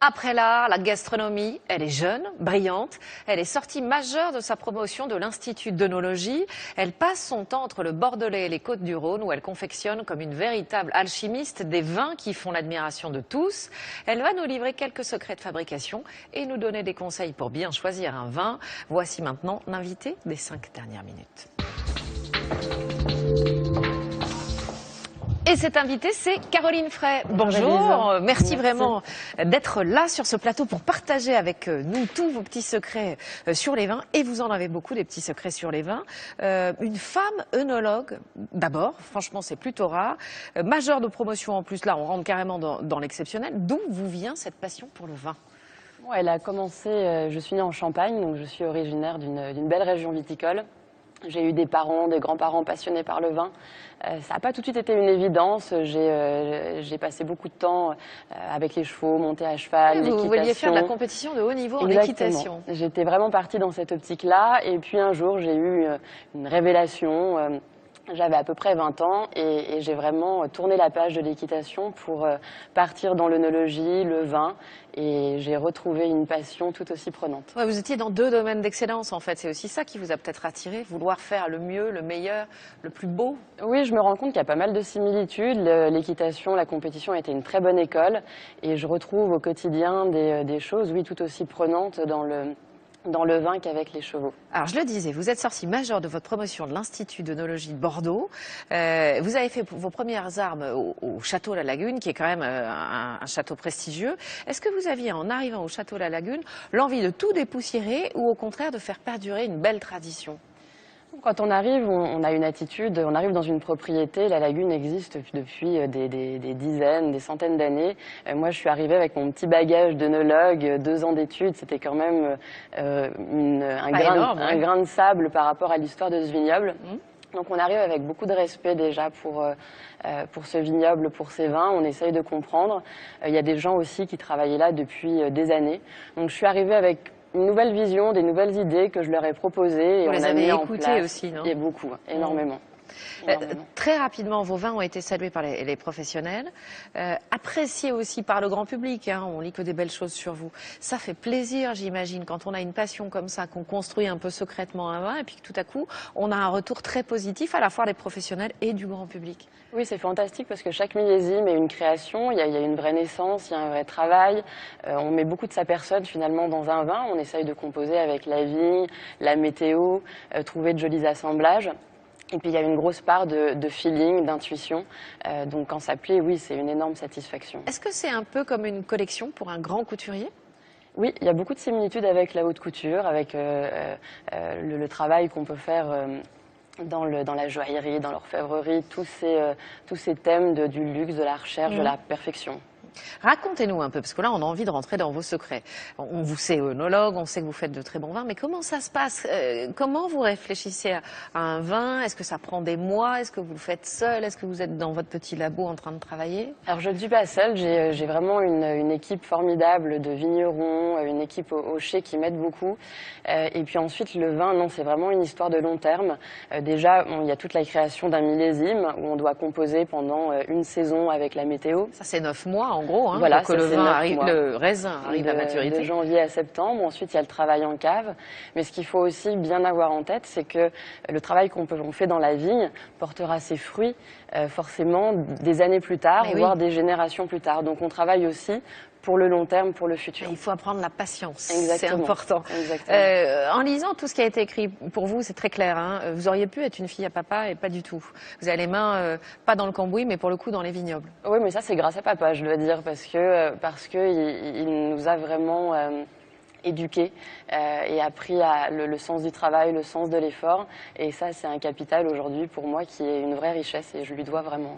Après l'art, la gastronomie, elle est jeune, brillante. Elle est sortie majeure de sa promotion de l'Institut d'œnologie. Elle passe son temps entre le Bordelais et les Côtes-du-Rhône où elle confectionne comme une véritable alchimiste des vins qui font l'admiration de tous. Elle va nous livrer quelques secrets de fabrication et nous donner des conseils pour bien choisir un vin. Voici maintenant l'invité des 5 dernières minutes. Et cette invitée, c'est Caroline Frey. Bonjour, merci vraiment d'être là sur ce plateau pour partager avec nous tous vos petits secrets sur les vins. Et vous en avez beaucoup, des petits secrets sur les vins. Une femme œnologue, d'abord, franchement c'est plutôt rare. Majeure de promotion en plus, là on rentre carrément dans l'exceptionnel. D'où vous vient cette passion pour le vin? Elle a commencé, je suis née en Champagne, donc je suis originaire d'une belle région viticole. J'ai eu des parents, des grands-parents passionnés par le vin. Ça n'a pas tout de suite été une évidence. J'ai passé beaucoup de temps avec les chevaux, monter à cheval, l'équitation. Vous vouliez faire de la compétition de haut niveau en équitation. J'étais vraiment partie dans cette optique-là. Et puis un jour, j'ai eu une révélation. J'avais à peu près 20 ans et j'ai vraiment tourné la page de l'équitation pour partir dans l'œnologie, le vin, et j'ai retrouvé une passion tout aussi prenante. Ouais, vous étiez dans 2 domaines d'excellence en fait, c'est aussi ça qui vous a peut-être attiré, vouloir faire le mieux, le meilleur, le plus beau? Oui, je me rends compte qu'il y a pas mal de similitudes. L'équitation, la compétition a été une très bonne école et je retrouve au quotidien des choses, oui, tout aussi prenantes dans le vin qu'avec les chevaux. Alors, je le disais, vous êtes sortie majeure de votre promotion de l'Institut d'œnologie de Bordeaux. Vous avez fait vos premières armes au Château La Lagune, qui est quand même un château prestigieux. Est-ce que vous aviez, en arrivant au Château La Lagune, l'envie de tout dépoussiérer ou au contraire de faire perdurer une belle tradition? Quand on arrive, on a une attitude, on arrive dans une propriété, la lagune existe depuis des dizaines, des centaines d'années. Moi, je suis arrivée avec mon petit bagage d'œnologue, 2 ans d'études, c'était quand même un grain de sable par rapport à l'histoire de ce vignoble. Donc on arrive avec beaucoup de respect déjà pour ce vignoble, pour ces vins, on essaye de comprendre. Il y a des gens aussi qui travaillaient là depuis des années. Donc je suis arrivée avec une nouvelle vision, des nouvelles idées que je leur ai proposées. Et vous les avez écoutées aussi, non? Et beaucoup, énormément. Très rapidement, vos vins ont été salués par les professionnels, appréciés aussi par le grand public. On lit que des belles choses sur vous. Ça fait plaisir, j'imagine, quand on a une passion comme ça, qu'on construit un peu secrètement un vin, et puis que tout à coup, on a un retour très positif à la fois des professionnels et du grand public. Oui, c'est fantastique parce que chaque millésime est une création, il y a une vraie naissance, il y a un vrai travail. On met beaucoup de sa personne finalement dans un vin, on essaye de composer avec la vigne, la météo, trouver de jolis assemblages. Et puis il y a une grosse part de feeling, d'intuition. Donc quand ça plaît, oui, c'est une énorme satisfaction. Est-ce que c'est un peu comme une collection pour un grand couturier? Oui, il y a beaucoup de similitudes avec la haute couture, avec le travail qu'on peut faire dans la joaillerie, dans l'orfèvrerie, tous ces thèmes du luxe, de la recherche, de la perfection. Racontez-nous un peu, parce que là, on a envie de rentrer dans vos secrets. On vous sait œnologue, on sait que vous faites de très bons vins, mais comment ça se passe? Comment vous réfléchissez à un vin? Est-ce que ça prend des mois? Est-ce que vous le faites seul? Est-ce que vous êtes dans votre petit labo en train de travailler? Alors, je ne suis pas seule. J'ai vraiment une équipe formidable de vignerons, une équipe au chai qui m'aide beaucoup. Et puis ensuite, le vin, non, c'est vraiment une histoire de long terme. Déjà, il y a toute la création d'un millésime où on doit composer pendant une saison avec la météo. Ça, c'est 9 mois, en gros, voilà, pour que le raisin arrive à maturité. De janvier à septembre. Ensuite, il y a le travail en cave. Mais ce qu'il faut aussi bien avoir en tête, c'est que le travail qu'on fait dans la vigne portera ses fruits forcément des années plus tard, voire des générations plus tard. Donc on travaille aussi pour le long terme, pour le futur. Il faut apprendre la patience, c'est Exactement. important. En lisant tout ce qui a été écrit pour vous, c'est très clair. Vous auriez pu être une fille à papa et pas du tout. Vous avez les mains, pas dans le cambouis, mais pour le coup dans les vignobles. Oui, mais ça c'est grâce à papa, je dois dire, parce que il nous a vraiment éduqué et appris le sens du travail, le sens de l'effort. Et ça, c'est un capital aujourd'hui pour moi qui est une vraie richesse et je lui dois vraiment.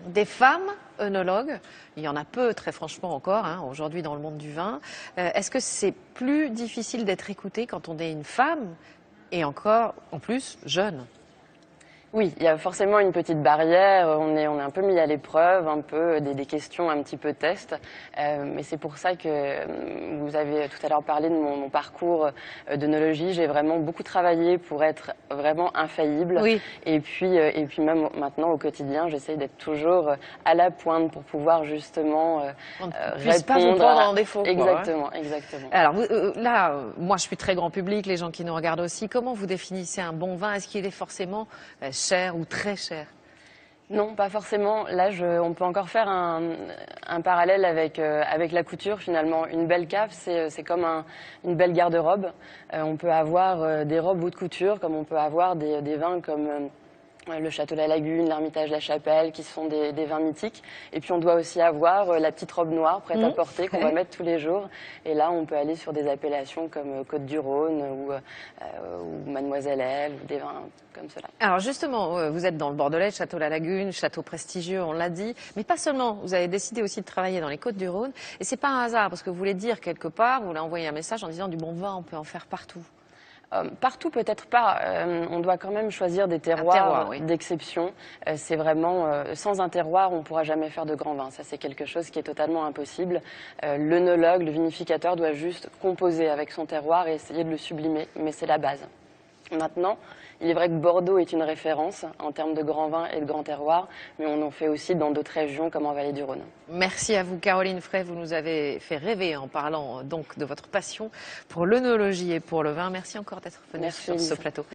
Des femmes œnologues, il y en a peu, très franchement encore, aujourd'hui dans le monde du vin. Est-ce que c'est plus difficile d'être écoutée quand on est une femme et encore, en plus, jeune? Oui, il y a forcément une petite barrière. On est un peu mis à l'épreuve, un peu des questions un petit peu test. Mais c'est pour ça que vous avez tout à l'heure parlé de mon parcours d'œnologie. J'ai vraiment beaucoup travaillé pour être vraiment infaillible. Oui. Et puis même maintenant au quotidien, j'essaye d'être toujours à la pointe pour pouvoir justement On ne puisse pas vous répondre prendre à... en défaut. Quoi, Exactement, exactement. Alors là, moi je suis très grand public, les gens qui nous regardent aussi. Comment vous définissez un bon vin? Est-ce qu'il est forcément cher ou très cher? Non, pas forcément. Là, on peut encore faire un parallèle avec la couture finalement. Une belle cave, c'est comme une belle garde-robe. On peut avoir des robes haute couture, comme on peut avoir des vins comme le Château de la Lagune, l'Ermitage de la Chapelle, qui sont des vins mythiques. Et puis on doit aussi avoir la petite robe noire prête à porter qu'on va mettre tous les jours. Et là, on peut aller sur des appellations comme Côte-du-Rhône ou Mademoiselle Ève, ou des vins comme cela. Alors justement, vous êtes dans le Bordelais, Château de la Lagune, château prestigieux, on l'a dit. Mais pas seulement, vous avez décidé aussi de travailler dans les Côtes-du-Rhône. Et c'est pas un hasard, parce que vous voulez dire quelque part, vous voulez envoyer un message en disant du bon vin, on peut en faire partout. Partout, peut-être pas. On doit quand même choisir des terroirs Oui. d'exception. C'est vraiment sans un terroir, on ne pourra jamais faire de grands vins. Ça, c'est quelque chose qui est totalement impossible. L'œnologue, le vinificateur doit juste composer avec son terroir et essayer de le sublimer, mais c'est la base. Maintenant, il est vrai que Bordeaux est une référence en termes de grands vins et de grands terroirs, mais on en fait aussi dans d'autres régions comme en Vallée du Rhône. Merci à vous, Caroline Frey. Vous nous avez fait rêver en parlant donc de votre passion pour l'œnologie et pour le vin. Merci encore d'être venue sur ce plateau.